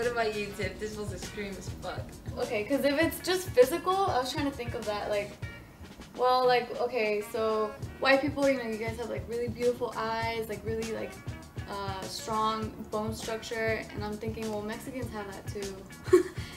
What about you, Tiff? This was extreme as fuck. Okay, because if it's just physical, I was trying to think of that, like, well, like, okay, so white people, you know, you guys have like really beautiful eyes, like really like strong bone structure, and I'm thinking, well, Mexicans have that too.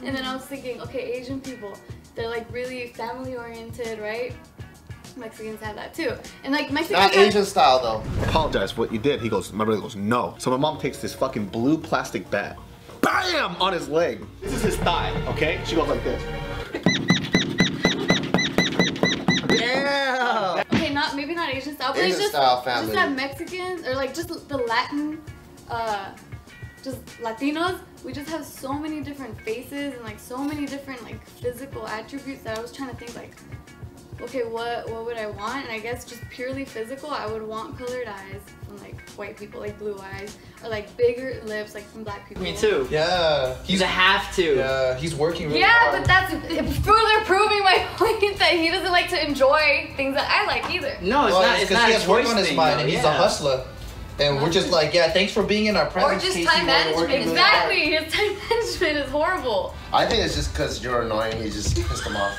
And then I was thinking, okay, Asian people, they're like really family oriented, right? Mexicans have that too. And like Mexicans not Asian style though. Apologize for what you did. He goes, my brother goes, no. So my mom takes this fucking blue plastic bat, BAM! On his leg. This is his thigh, okay? She goes like this. Yeah! Okay, maybe not Asian style, but Asian it's just, style family. just that Mexicans, or like just the Latin, just Latinos, we just have so many different faces and like so many different like physical attributes that I was trying to think like, okay, what would I want? And I guess just purely physical, I would want colored eyes from like white people, like blue eyes, or like bigger lips, like from black people. Me too. Yeah. He's a have to. Yeah, he's working really yeah, hard. but that's further proving my point that he doesn't like to enjoy things that I like either. No, it's not. It's not he a has work choice on his thing, mind, though. and he's a hustler. And we're just like, yeah, thanks for being in our presence. Or just Casey, time while you're management. working really Exactly, his time management is horrible. I think it's just because you're annoying, he just pissed him off.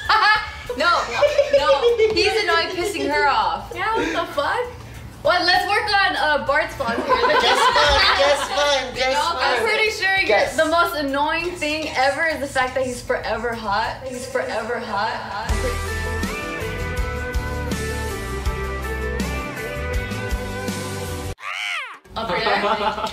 No, he's annoying pissing her off. Yeah, what the fuck? Well, let's work on Bart's flaws here. Guess what? I'm pretty sure the most annoying thing ever is the fact that he's forever hot. He's forever hot.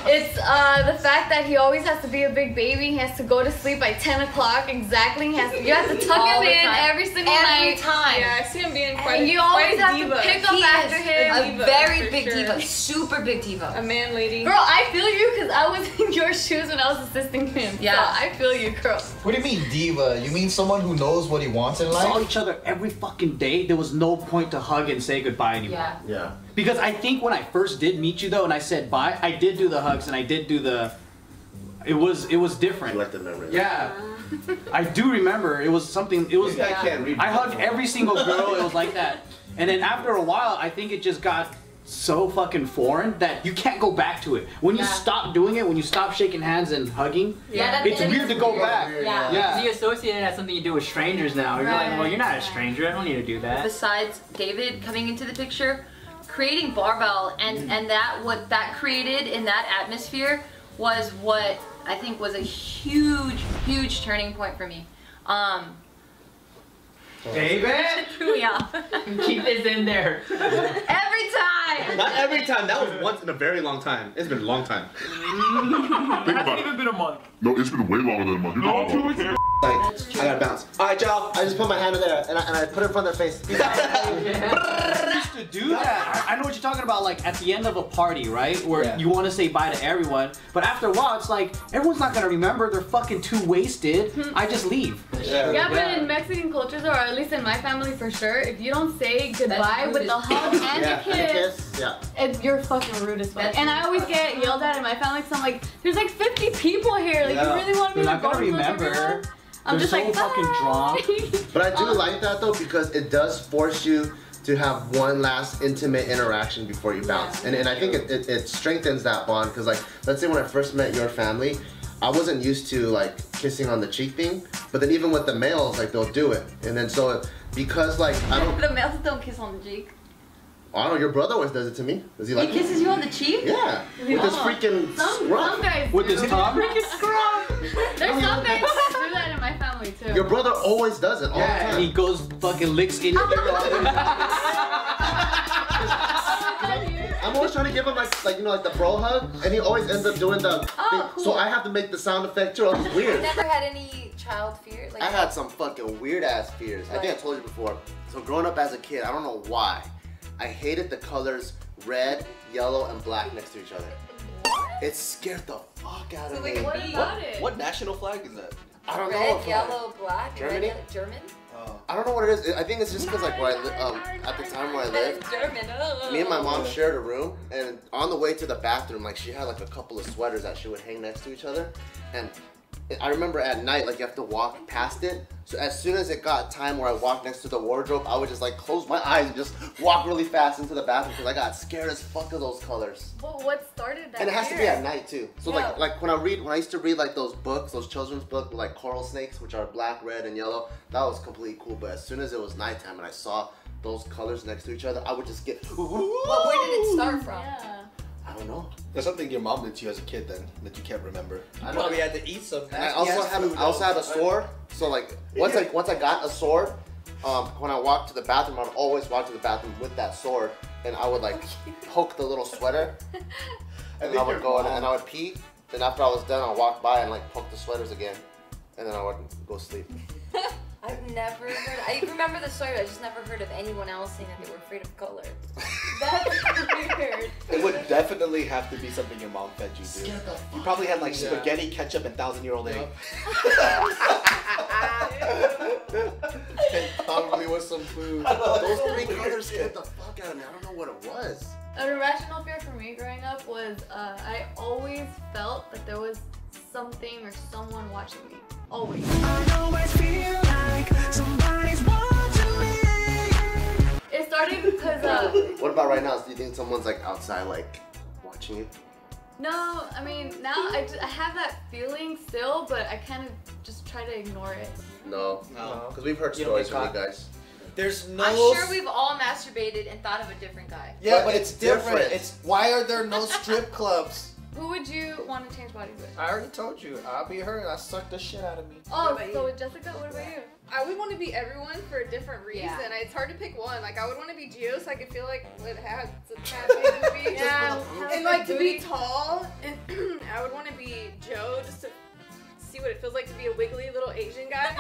It's the fact that he always has to be a big baby. He has to go to sleep by 10 o'clock exactly. You have to tuck All him the in time. every single Every night. time. Yeah, I see him being quite And you always have diva. to pick up He after is him. a diva, very for big sure. diva, super big diva. A man lady. Girl, I feel you because I was in your shoes when I was assisting him. Yeah. So I feel you, girl. What do you mean diva? You mean someone who knows what he wants in Saw life? each other every fucking day. There was no point to hug and say goodbye anymore. Yeah. Yeah. Because I think when I first did meet you though, and I said bye, I did do the hugs and I did do the. It was different. Collective memory. Yeah. I do remember. It was something. It was. Maybe I can't read. I hugged every single girl. It was like that. And then after a while, I think it just got so fucking foreign that you can't go back to it. When you stop doing it, when you stop shaking hands and hugging, it's weird to go back. Yeah. Yeah. You associate it as something you do with strangers now. You're like, well, you're not a stranger. I don't need to do that. Besides David coming into the picture, creating Barbell and what that created in that atmosphere was what I think was a huge turning point for me. David, Threw me off. Keep this in there. Every time. Not every time, that was once in a very long time. It's been a long time. It hasn't even been a month. No, it's been way longer than a month. Like, I gotta bounce. Alright, y'all, I just put my hand in there and I put it in front of their face. I used to do that. I know what you're talking about, like at the end of a party, right? Where you want to say bye to everyone, but after a while, it's like everyone's not gonna remember. They're fucking too wasted. I just leave. Yeah, but in Mexican cultures, or at least in my family for sure, if you don't say goodbye with the hug and the kiss, you're fucking rude as fuck. And I always get yelled at in my family because I'm like, there's like 50 people here. Like, you really want me They're to not go gonna to remember. I'm They're just so like, fucking drunk. But I do like that though because it does force you to have one last intimate interaction before you bounce. And I think it strengthens that bond because like, let's say when I first met your family, I wasn't used to like kissing on the cheek thing, but then even with the males, like they'll do it. And then so, because like, I don't... The males don't kiss on the cheek. I don't know, your brother always does it to me. Does he like He kisses you on the cheek? Yeah, with his freaking Some scruff. guys With his tongue? There's some guys who do that in my family too. Your brother always does it all the time. And he goes fucking licks in your I'm always trying to give him like you know, like the bro hug, and he always ends up doing the thing. Cool. So I have to make the sound effect too. It's weird. Never had any child fears? Like, I had some fucking weird ass fears. I think I told you before. So growing up as a kid, I don't know why, I hated the colors red, yellow, and black next to each other. It scared the fuck out of me. What about it? What national flag is that? I don't know. red, yellow, black. Germany? German? I don't know what it is. I think it's just because like where I at the time where I lived, German. me and my mom shared a room, and on the way to the bathroom, like she had like a couple of sweaters that she would hang next to each other, and I remember at night, like you have to walk past it. So as soon as it got time where I walked next to the wardrobe, I would just like close my eyes and just walk really fast into the bathroom because I got scared as fuck of those colors. Well, what started that? And it has to be at night too. So Yeah. like when I used to read like those books, those children's books with like coral snakes, which are black, red, and yellow, that was completely cool. But as soon as it was nighttime and I saw those colors next to each other, I would just get. Well, where did it start from? Yeah. I don't know. There's something your mom did to you as a kid then that you can't remember. I You probably had to eat some. And I also had a sword. So like once I got a sword, when I walked to the bathroom, I would always walk to the bathroom with that sword, and I would like poke the little sweater, and I would go in and I would pee. Then after I was done, I'd walk by and like poke the sweaters again, and then I would go sleep. I've never heard. I remember the story, but I just never heard of anyone else saying that they were afraid of color. That's weird. It would definitely have to be something your mom fed you, dude. You probably had like spaghetti, ketchup, and 1,000-year-old egg. And probably with some food. Those three colors scared the fuck out of me. I don't know what it was. An irrational fear for me growing up was I always felt that there was something or someone watching me. Always. I always feel like somebody's watching me. It started because What about right now? Do you think someone's like outside, like watching you? no, I mean now I have that feeling still, but I kind of just try to ignore it. No, No. because we've heard You don't stories get from you caught. guys. There's no. I'm sure we've all masturbated and thought of a different guy. Yeah, But but it's it's different. different. It's why are there no strip clubs? Who would you want to change bodies with? I already told you. I'll be her. I suck the shit out of me. Oh, so with Jessica, what about you? I would want to be everyone for a different reason. Yeah. It's hard to pick one. Like I would want to be Gio, so I could feel like it has a tad big booby. Yeah, And like to be tall, and I would want to be Joe just to see what it feels like to be a wiggly little Asian guy.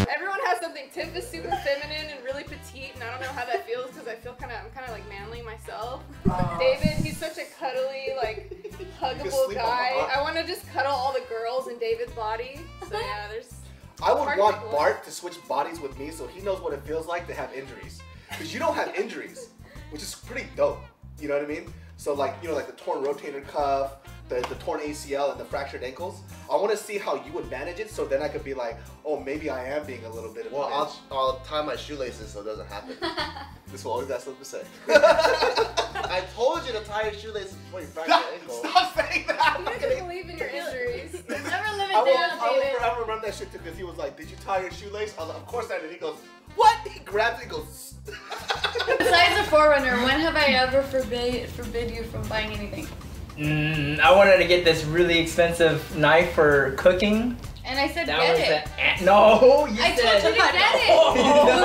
Everyone has something. Tiff is super feminine and really petite, and I don't know how that feels because I'm kind of like manly myself. David, he's such a cuddly, like huggable sleep on guy. my arm. I want to just cuddle all the girls in David's body. So yeah, there's. I would Hard want to pick Bart to switch bodies with me so he knows what it feels like to have injuries. Because you don't have injuries, which is pretty dope. You know what I mean? So like, you know, like the torn rotator cuff, the torn ACL, and the fractured ankles. I want to see how you would manage it so then I could be like, oh, maybe I am being a little bit of a Well, bitch. I'll tie my shoelaces so it doesn't happen. This will always have something to say. I told you to tie your shoelaces before you fracture your ankle. Stop saying that! You just believe in your injuries. Never live I it will, down, I will David. forever remember that shit too because he was like, did you tie your shoelace? I was like, of course I did. He goes, what? He grabs it and goes, Besides a forerunner, when have I ever forbid you from buying anything? I wanted to get this really expensive knife for cooking. And I said, That get was it. no, you I said told you to get it. No.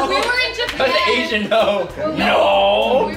When we were in But Japan. the Asian no. No. No.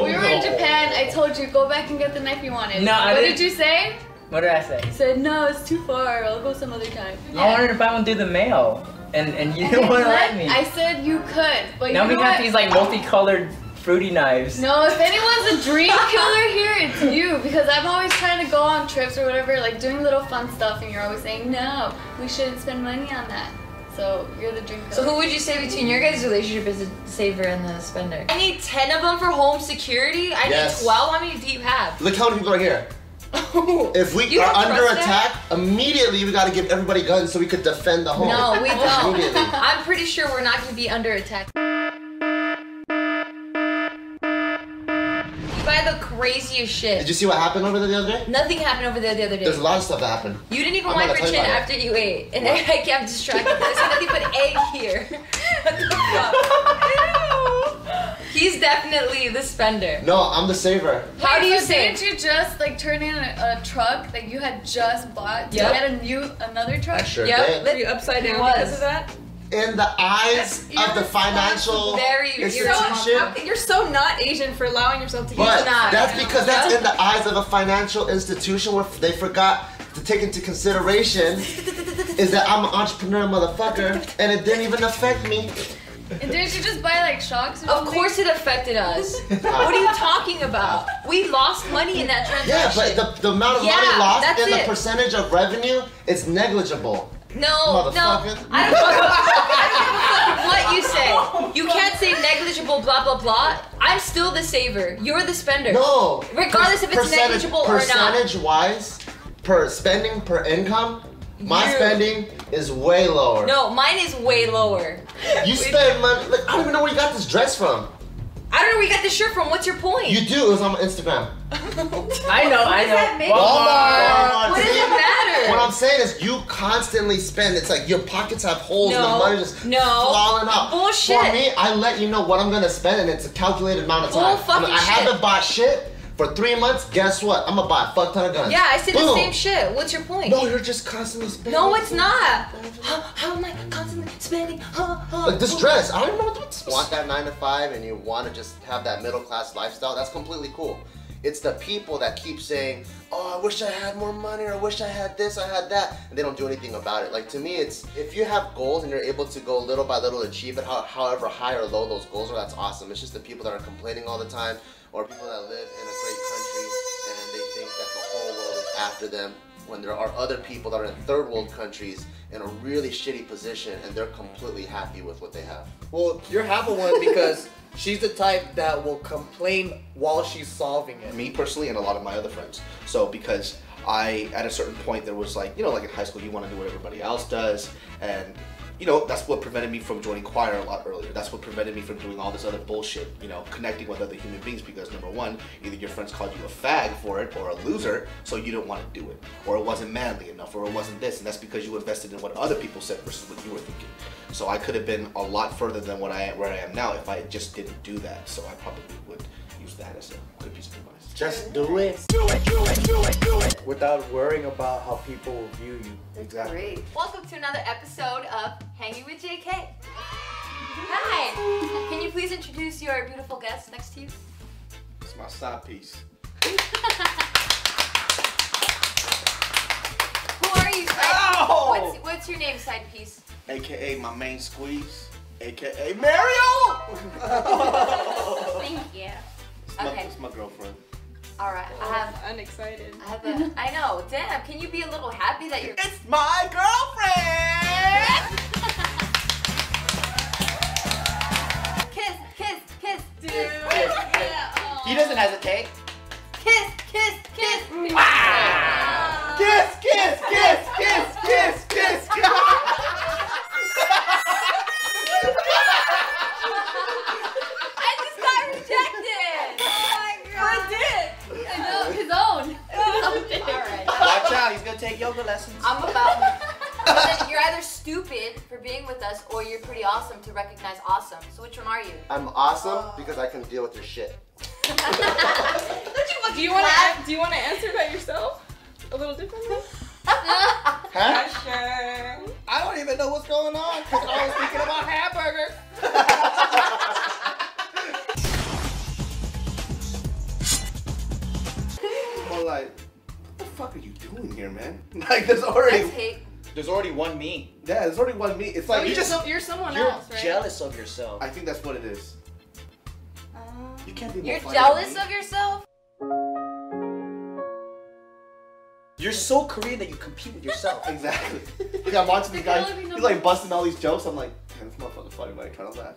We were in Japan. I told you, go back and get the knife you wanted. No, I what didn't. did you say? What did I say? You said, no, it's too far. I'll go some other time. I wanted to buy one through the mail, and you didn't want to let me. I said you could, but Now you we know got what? these like multicolored fruity knives. No, if anyone's a dream killer here, it's you. Because I'm always trying to go on trips or whatever, like doing little fun stuff, and you're always saying, no, we shouldn't spend money on that. So you're the dream killer. So who would you say between your guys' relationship is the saver and the spender? I need 10 of them for home security. I Yes. need 12. How many do you have? Look how many people are here. If we You are don't under trust attack, immediately we gotta give everybody guns so we could defend the home. No, we don't. Immediately. I'm pretty sure we're not going to be under attack. You buy the craziest shit. Did you see what happened over there the other day? Nothing happened over there the other day. There's a lot of stuff that happened. You didn't even I'm wipe not your gonna chin tell you about after you ate. And I kept distracted. There's nothing but egg here. What the fuck? Ew. He's definitely the spender. No, I'm the saver. How do you so say? Didn't you just like turn in a truck that you had just bought to Yep. get another truck? I sure Yep. did. Are you upside down was. because of that? In the eyes of the financial Very institution. You're so not Asian for allowing yourself to But get not. that's because that's in the eyes of a financial institution where they forgot to take into consideration is that I'm an entrepreneur motherfucker and it didn't even affect me. And didn't you just buy like shocks or Of something? course it affected us. What are you talking about? We lost money in that Yeah, transaction. but the amount of Yeah, money lost that's and the it. percentage of revenue is negligible. No, I don't give a fuck what you say. You can't say negligible blah blah blah. I'm still the saver. You're the spender. No. Regardless if it's negligible or not. Percentage wise, per spending per income, my spending is way lower. No, mine is way lower. You spend money. Like, I don't even know where you got this dress from. I don't know where you got this shirt from. What's your point? You do. It was on my Instagram. I know. Walmart. What does it matter? What I'm saying is, you constantly spend. It's like your pockets have holes and the money just falling out. Bullshit. For me, I let you know what I'm gonna spend, and it's a calculated amount of time. I haven't bought shit for 3 months. Guess what? I'm gonna buy a fuck ton of guns. Yeah, I say the same shit. What's your point? No, you're just constantly spending. No, it's not. How am I constantly spending? Like this dress, I don't know what to want that 9 to 5 and you want to just have that middle class lifestyle. That's completely cool. It's the people that keep saying, oh, I wish I had more money, or I wish I had this, I had that, and they don't do anything about it. Like, to me, it's, if you have goals and you're able to go little by little achieve it, however high or low those goals are, that's awesome. It's just the people that are complaining all the time, or people that live in a great country and they think that the whole world is after them, when there are other people that are in third world countries in a really shitty position and they're completely happy with what they have. Well, you're half of one because she's the type that will complain while she's solving it. Me personally and a lot of my other friends. So because at a certain point there was like, you know, like in high school you want to do what everybody else does, and you know, that's what prevented me from joining choir a lot earlier. That's what prevented me from doing all this other bullshit, you know, connecting with other human beings, because number one, either your friends called you a fag for it or a loser, so you didn't want to do it. Or it wasn't manly enough, or it wasn't this, and that's because you invested in what other people said versus what you were thinking. So I could have been a lot further than where I am now if I just didn't do that. So I probably would use that as a good piece of advice. Just do it. Without worrying about how people will view you. Exactly. Great. Welcome to another episode of Hanging with JK. Hi. Can you please introduce your beautiful guest next to you? It's my side piece. Who are you, side piece? What's your name, side piece? AKA my main squeeze. AKA Mario! Thank you. It's my girlfriend. All right, I'm excited. I know. Damn, can you be a little happy that you're? It's my girlfriend. Kiss, kiss, kiss, dude. He doesn't hesitate. Kiss, kiss, kiss. Kiss, kiss, kiss, kiss, kiss, kiss, kiss. I just got rejected. Oh my god. For a dick. I know, his own. Alright. Watch out, he's gonna take yoga lessons. I'm about. Then you're either stupid for being with us, or you're pretty awesome to recognize awesome. So which one are you? I'm awesome because I can deal with your shit. Do you want to answer that yourself a little differently? Huh? Sure. I don't even know what's going on because I was thinking about hamburgers. Well, like, what the fuck are you doing here, man? Like, there's already one me. Yeah, there's already one me. It's like you're someone You're else, right? jealous of yourself. I think that's what it is. You can't be more You're funny jealous than me. of yourself? You're so Korean that you compete with yourself. Exactly. Like, I'm watching this guy, he's like busting all these jokes. I'm like, man, this motherfucker's funny, but I trying to laugh.